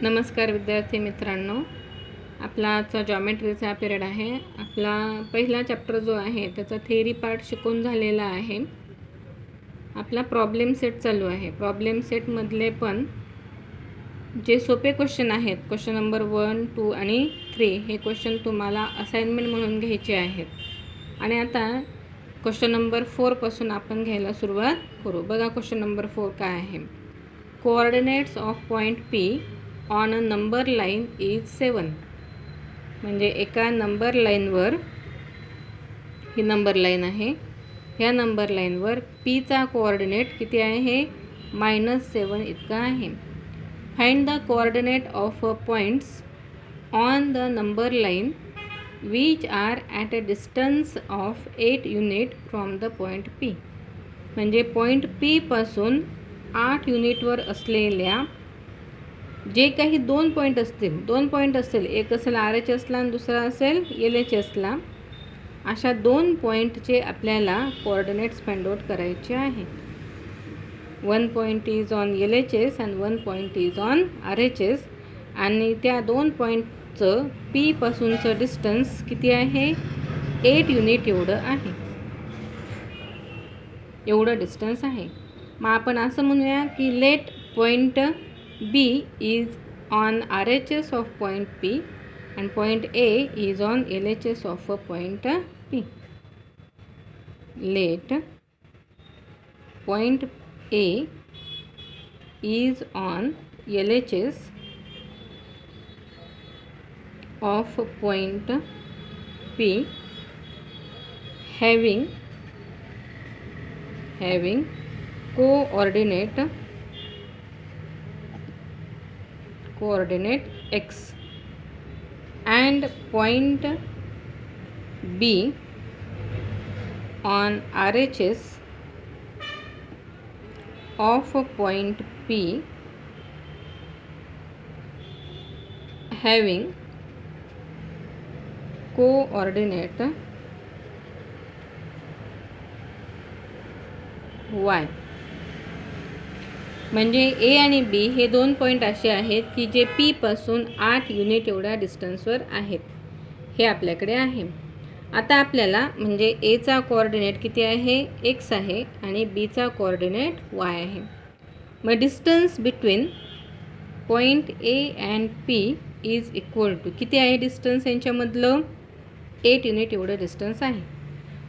नमस्कार विद्यार्थी मित्रांनो, आपला आजचा जॉमेट्रीचा पिरियड आहे. आपला पहिला चॅप्टर जो आहे त्याचा थेअरी पार्ट शिकून झालेला आहे. आपला प्रॉब्लेम सेट चालू आहे. प्रॉब्लेम सेटमधले पण जे सोपे क्वेश्चन आहेत, क्वेश्चन नंबर 1, 2 आणि 3 हे क्वेश्चन तुम्हाला असाइनमेंट म्हणून घ्यायचे आहेत. आणि आता क्वेश्चन नंबर 4 पासून आपण घ्यायला सुरुवात करू. बघा क्वेश्चन नंबर 4 काय आहे. Coordinates of point P on a number line is 7. म्हणजे एका नंबर लाईनवर, ही नंबर लाईन आहे, ह्या नंबर लाईनवर पीचा कोऑर्डिनेट किती आहे? -7 इतका आहे. Find the coordinate of points on the number line which are at a distance of 8 unit from the point P. म्हणजे पॉईंट पी पासून 8 युनिटवर असलेल्या जे काही दोन पॉईंट असतील, एक असेल RHSला आणि दुसरा असेल LHSला, अशा दोन पॉईंटचे आपल्याला कोऑर्डिनेट्स फाइंड आउट करायचे आहे. 1 point is on LHS and 1 point is on RHS. आणि त्या दोन पॉईंटचं पी पासूनचं डिस्टन्स किती आहे? 8 युनिट एवढं आहे. एवढं डिस्टन्स आहे. मग आपण असं म्हणूया की let point B is on RHS of point P and point A is on LHS of point P. Let point A is on LHS of point P having coordinate x and point B on RHS of point P having coordinate y. म्हणजे A आणि B हे दोन point असे आहेत की जे P पासून 8 unit एवढ्या डिस्टन्सवर आहेत. हे आपल्याकडे आहे. आता आपल्याला म्हणजे Aचा कोऑर्डिनेट किती आहे? x आहे आणि Bचा कोऑर्डिनेट y आहे. मग distance between point A and P is equal to किती आहे डिस्टन्स यांच्यामधलं? 8 युनिट एवढं डिस्टन्स आहे.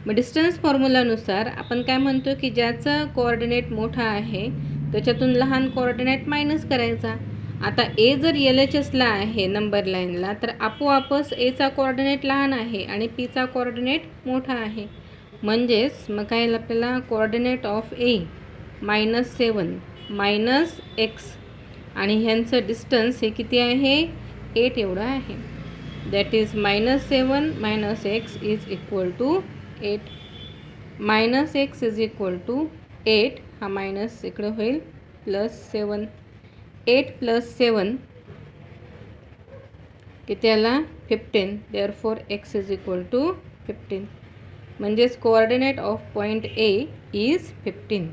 मग डिस्टन्स फॉर्म्युलानुसार आपण काय म्हणतो की ज्याचा कोऑर्डिनेट मोठा आहे त्याच्यातून लहान कोऑर्डिनेट मायनस करायचा. आता A जर LHSला आहे नंबर लाईनला, तर आपोआपच Aचा कोऑर्डिनेट लहान आहे आणि Pचा कोऑर्डिनेट मोठा आहे. म्हणजेच मग काय आपल्याला कोऑर्डिनेट ऑफ A -7 -x आणि ह्यांचं डिस्टन्स हे किती आहे? 8 एवढं आहे. That is -7 - x is equal to 8. -x is equal to 8. हा मायनस इकडे होईल +7. 8 + 7 किती आला? 15. Therefore x is equal to 15. म्हणजेच coordinate of point A is 15.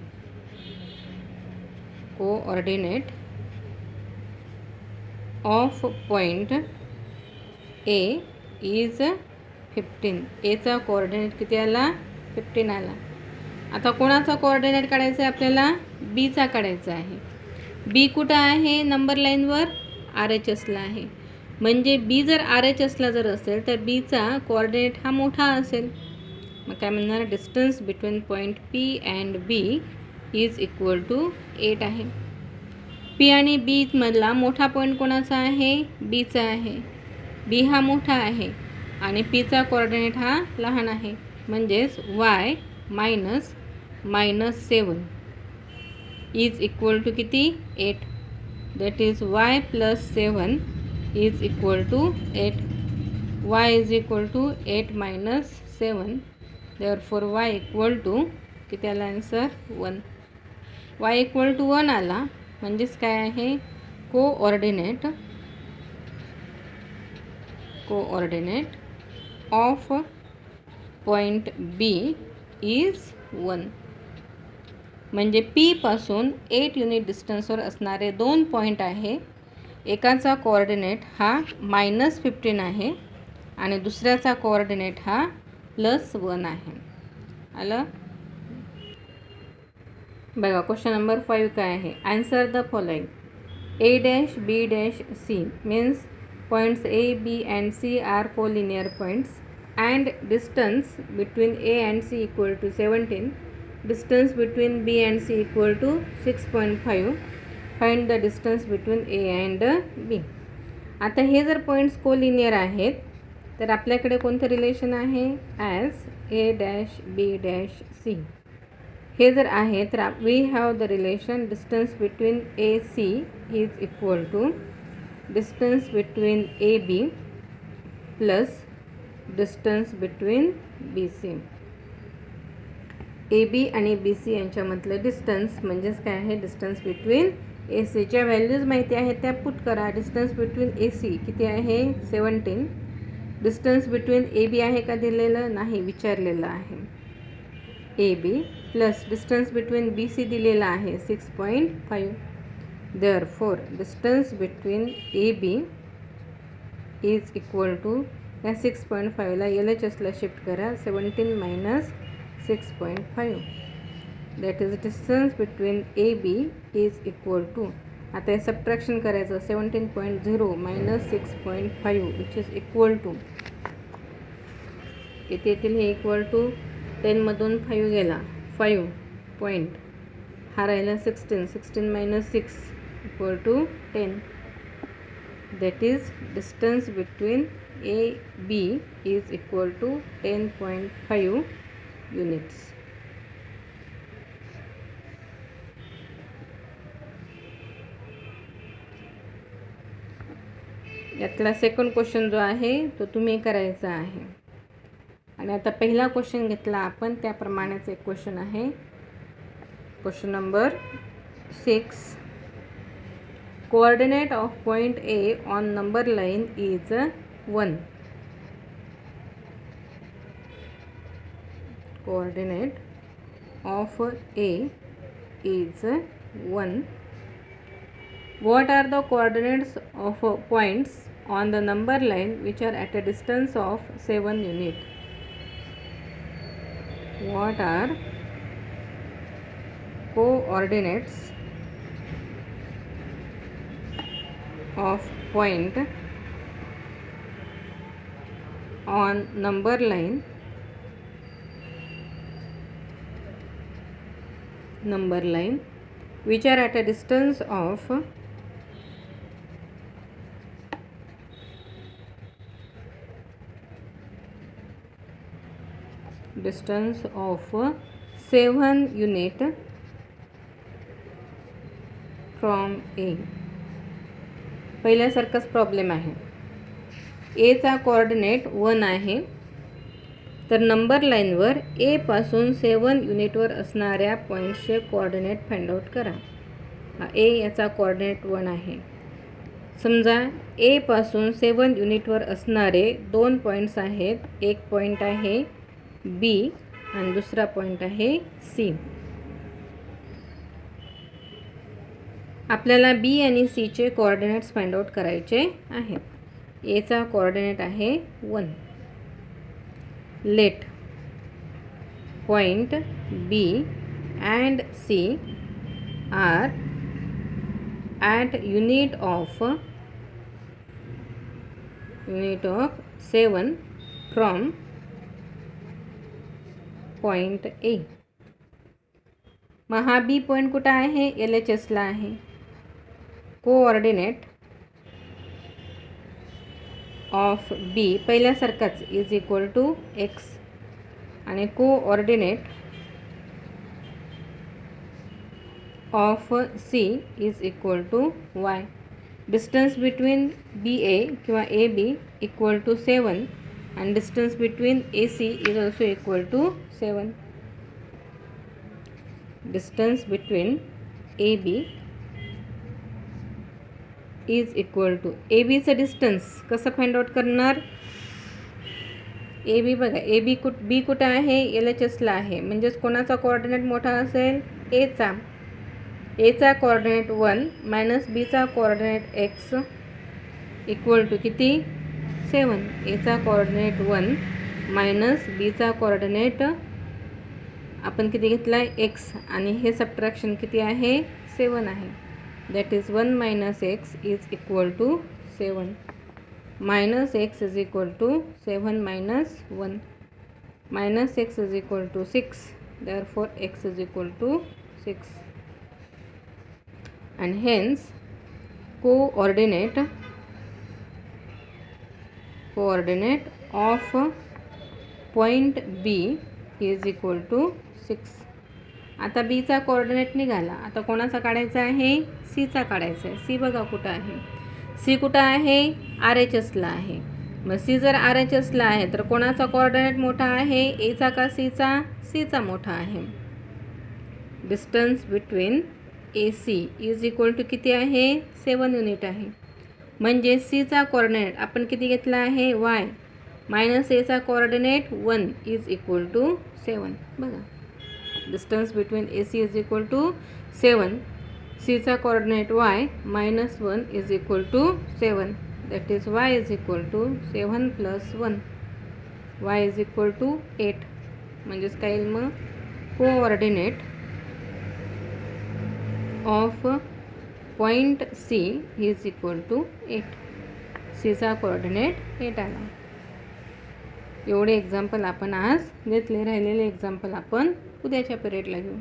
Coordinate of point A is 15. Aचा कोऑर्डिनेट किती आला? 15 आला. आता कोणाचा कोऑर्डिनेट काढायचा आहे आपल्याला? Bचा काढायचा आहे. B कुठं आहे नंबर लाईनवर? RHSला आहे. म्हणजे B जर RHSला जर असेल तर Bचा कोऑर्डिनेट हा मोठा असेल. मग काय म्हणणार? Distance between point P and B is equal to 8 आहे. P आणि B मधला मोठा पॉईंट कोणाचा आहे? Bचा आहे. B हा मोठा आहे आणि Pचा कोऑर्डिनेट हा लहान आहे. म्हणजेच y -7 इज इक्वल टू किती? 8. That is y + 7 is equal to 8. y is equal to 8 - 7. Therefore y equal to किती आला आन्सर? 1. y इक्वल टू 1 आला. म्हणजेच काय आहे? Coordinate of point B is 1. म्हणजे P पासून 8 युनिट डिस्टन्सवर असणारे दोन पॉईंट आहे. एकाचा कोऑर्डिनेट हा -15 आहे आणि दुसऱ्याचा कोऑर्डिनेट हा +1 आहे. आलं. बघा क्वेश्चन नंबर 5 काय आहे. Answer the following. A-B-C means points A, B and C are collinear points and distance between A and C equal to 17. Distance between B and C equal to 6.5. Find the distance between A and B. आता हे जर points collinear आहेत तर आपल्याकडे कोणतं relation आहे. As A-B-C. हे जर आहे तर we have the relation distance between AC is equal to distance between AB plus distance between BC. AB आणि BC यांच्यामधलं डिस्टन्स म्हणजेच काय आहे. डिस्टन्स बिटवीन ACच्या व्हॅल्यूज माहिती आहेत त्या पुट करा. डिस्टन्स बिटवीन AC किती आहे 17. डिस्टन्स बिटवीन AB आहे का दिलेलं नाही, विचारलेलं आहे. AB plus distance between BC दिलेला आहे 6.5. Therefore distance between AB is equal to या 6.5ला LHSला शिफ्ट करा. 17 minus 6.5 that is distance between AB is equal to. आता हे सबट्रॅक्शन करायचं. 17.0 minus 6.5 which is equal to किती येतील. हे इक्वल टू 10मधून 5 गेला 5 पॉईंट. हा राहिला 16 minus 6 equal to 10. That is distance between AB is equal to 10.5 units. यातला सेकंड क्वेश्चन जो आहे तो तुम्ही करायचा आहे. आणि आता पहिला क्वेश्चन घेतला आपण त्याप्रमाणेच एक क्वेश्चन आहे. Question number 6. Coordinate of point A on number line is 1. Coordinate of A is 1. What are the coordinates of points on the number line which are at a distance of 7 unit? What are coordinates of point on number line which are at a distance of 7 unit from A. पहिल्यासारखाच problem आहे. A चा coordinate 1 आहे तर number लाईनवर A पासून 7 युनिटवर असणाऱ्या पॉईंट्सचे coordinate find out करा. A याचा कोऑर्डिनेट 1 आहे. समजा A पासून 7 युनिटवर असणारे 2 पॉईंट्स आहेत. एक पॉईंट आहे B आणि दुसरा पॉईंट आहे C. आपल्याला B आणि C चे कोऑर्डिनेट्स फाइंड आउट करायचे आहेत. A चा कोऑर्डिनेट आहे 1. Let point B and C are at unit of 7 from point A. मग हा B पॉईंट कुठं आहे. LHSला आहे. कोऑर्डिनेट ऑफ B पहिल्यासारखाच इज इक्वल टू X आणि coordinate of C is equal to Y. Distance between BA किंवा AB equal to 7 and distance between AC is also equal to 7. Distance between AB is equal to AB चा distance कसं find out करणार. AB बघा AB B कुठं आहे LHSला आहे म्हणजेच कोणाचा कोऑर्डिनेट मोठा असेल A चा. एचा कोऑर्डिनेट 1 मायनस बीचा कोऑर्डिनेट एक्स इक्वल टू किती 7. एचा कोऑर्डिनेट 1 मायनस बीचा कोऑर्डिनेट आपण किती घेतला आहे एक्स आणि हे सबट्रॅक्शन किती आहे 7 आहे. That is 1 minus x is equal to 7. Minus x is equal to 7 minus 1. Minus x is equal to 6. Therefore x is equal to 6. And hence coordinate of point B is equal to 6. आता B चा coordinate निघाला. आता कोणाचा काढायचा आहे C चा काढायचा आहे. C बघा कुठं आहे. C कुठं आहे RHSला आहे. मग C जर RHSला आहे तर कोणाचा कोऑर्डिनेट मोठा आहे A चा का C चा. C चा मोठा आहे. Distance between AC is equal to किती आहे 7 युनिट आहे. म्हणजे C चा कोऑर्डिनेट आपण किती घेतला आहे y मायनस A चा कोऑर्डिनेट 1 इज इक्वल टू 7. बघा distance between AC is equal to 7. C चा coordinate y minus 1 is equal to 7. That is y is equal to 7 plus 1. y is equal to 8. म्हणजेच काय येईल मग coordinate of point C is equal to 8. C चा coordinate 8 आला. एवढे example आपण आज घेतले. राहिलेले एक्झाम्पल आपण उद्याच्या पिरियडला घेऊ.